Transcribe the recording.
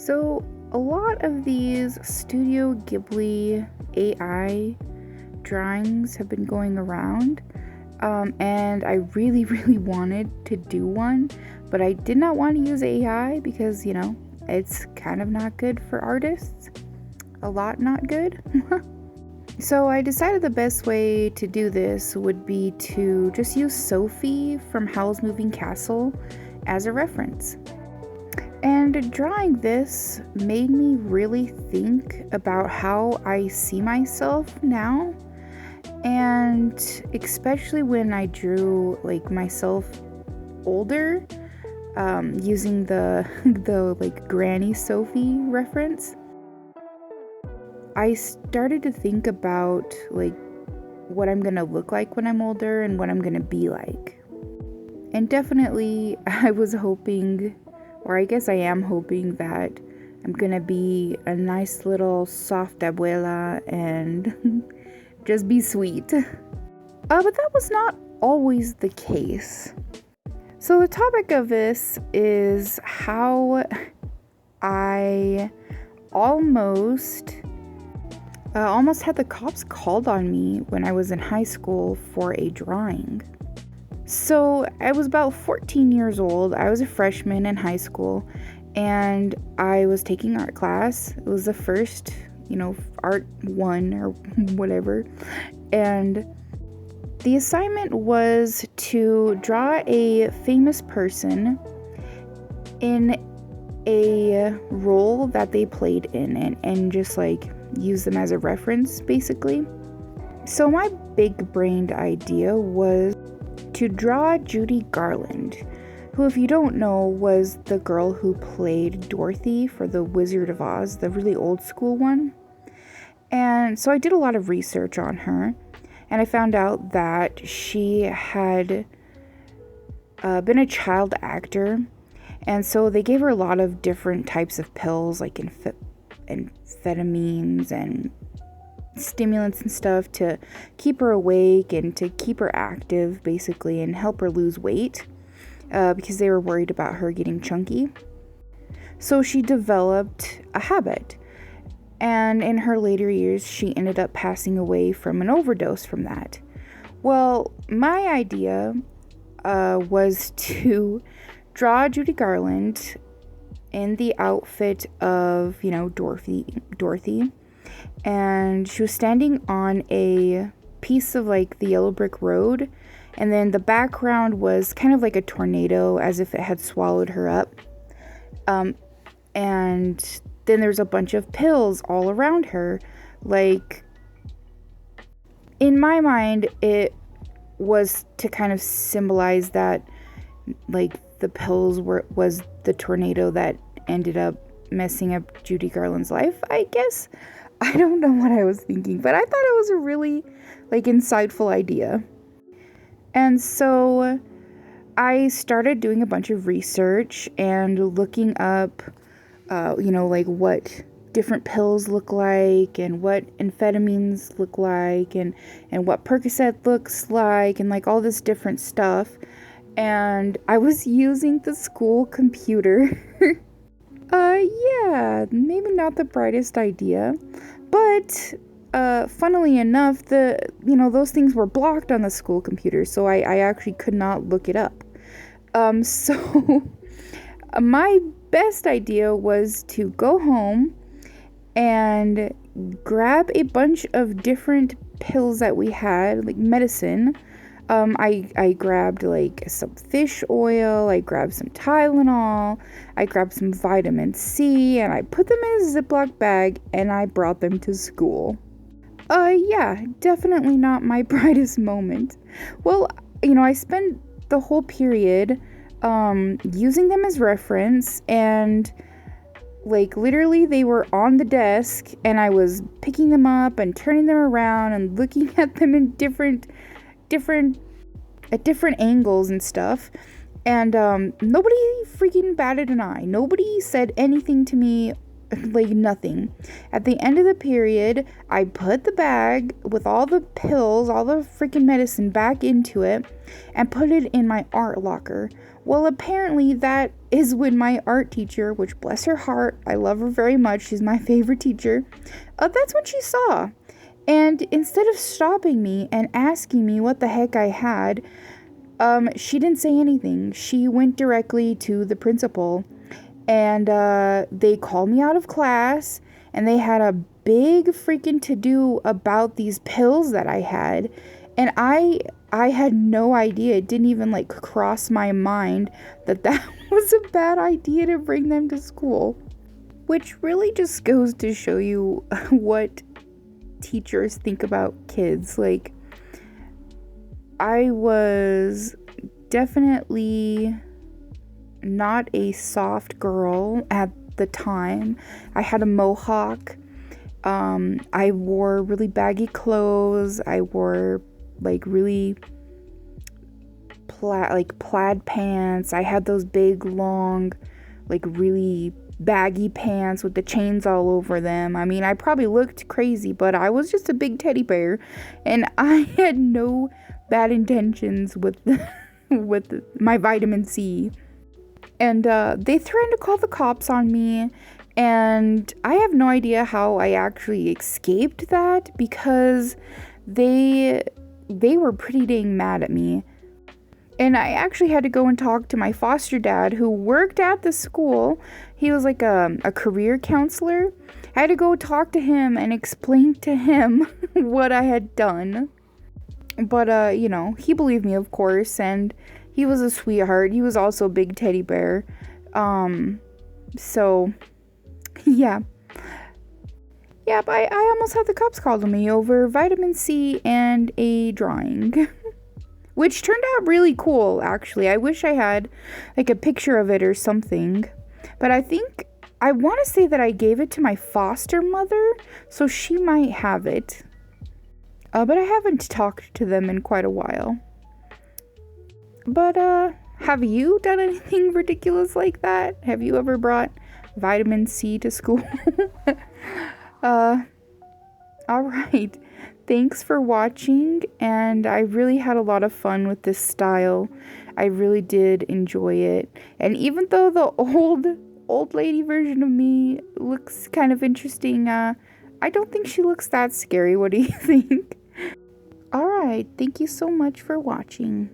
So, a lot of these Studio Ghibli AI drawings have been going around, and I really, really wanted to do one, but I did not want to use AI because, it's kind of not good for artists. A lot not good. So I decided the best way to do this would be to just use Sophie from Howls Moving Castle as a reference. And drawing this made me really think about how I see myself now, and especially when I drew myself older, using the the Granny Sophie reference. I started to think about what I'm gonna look like when I'm older and what I'm gonna be like. And definitely I was hoping, or I guess I am hoping, that I'm gonna be a nice little soft abuela and just be sweet. But that was not always the case. So the topic of this is how I almost had the cops called on me when I was in high school for a drawing. So I was about 14 years old. I was a freshman in high school, and I was taking art class. It was the first, art one or whatever. And the assignment was to draw a famous person in a role that they played in, and just use them as a reference, basically. So my big-brained idea was to draw Judy Garland, who, if you don't know, was the girl who played Dorothy for The Wizard of Oz, the really old school one. And so I did a lot of research on her, and I found out that she had been a child actor, and so they gave her a lot of different types of pills, like amphetamines and stimulants and stuff, to keep her awake and to keep her active, basically, and help her lose weight, because they were worried about her getting chunky. So she developed a habit, and in her later years she ended up passing away from an overdose from that. Well, my idea was to draw Judy Garland in the outfit of, Dorothy, and she was standing on a piece of the yellow brick road, and then the background was kind of like a tornado, as if it had swallowed her up, and then there's a bunch of pills all around her. In my mind, it was to kind of symbolize that the pills was the tornado that ended up messing up Judy Garland's life, I guess. I don't know what I was thinking, but I thought it was a really insightful idea. And so I started doing a bunch of research and looking up what different pills look like, and what amphetamines look like, and what Percocet looks like, and all this different stuff. And I was using the school computer. Yeah, maybe not the brightest idea, but funnily enough, those things were blocked on the school computer, so I actually could not look it up. So my best idea was to go home and grab a bunch of different pills that we had, medicine. I grabbed some fish oil, I grabbed some Tylenol, I grabbed some vitamin C, and I put them in a Ziploc bag, and I brought them to school. Yeah, definitely not my brightest moment. Well, I spent the whole period using them as reference, and literally they were on the desk, and I was picking them up and turning them around and looking at them in different angles and stuff, and nobody freaking batted an eye. Nobody said anything to me like nothing. At the end of the period, I put the bag with all the pills, all the freaking medicine back into it and put it in my art locker. Well, apparently that is when my art teacher, which bless her heart, I love her very much, she's my favorite teacher, that's what she saw. And instead of stopping me and asking me what the heck I had, she didn't say anything. She went directly to the principal, and they called me out of class, and they had a big freaking to-do about these pills that I had. And I had no idea. It didn't even like cross my mind that was a bad idea to bring them to school. Which really just goes to show you what teachers think about kids. Like, I was definitely not a soft girl at the time. I had a mohawk. I wore really baggy clothes. I wore like really plaid pants. I had those big, long, like really baggy pants with the chains all over them. I mean, I probably looked crazy, but I was just a big teddy bear, and I had no bad intentions with with my vitamin C. And they threatened to call the cops on me, and I have no idea how I actually escaped that, because they were pretty dang mad at me. And I actually had to go and talk to my foster dad, who worked at the school. He was like a career counselor. I had to go talk to him and explain to him what I had done. But, you know, he believed me, of course, and he was a sweetheart. He was also a big teddy bear. So, yeah. Yep, I almost had the cops called on me over vitamin C and a drawing. Which turned out really cool, actually. I wish I had, like, a picture of it or something. But I want to say that I gave it to my foster mother, so she might have it. But I haven't talked to them in quite a while. But, have you done anything ridiculous like that? Have you ever brought vitamin C to school? Alright. Thanks for watching, and I really had a lot of fun with this style. I really did enjoy it. And even though the old lady version of me looks kind of interesting, I don't think she looks that scary. What do you think? Alright, thank you so much for watching.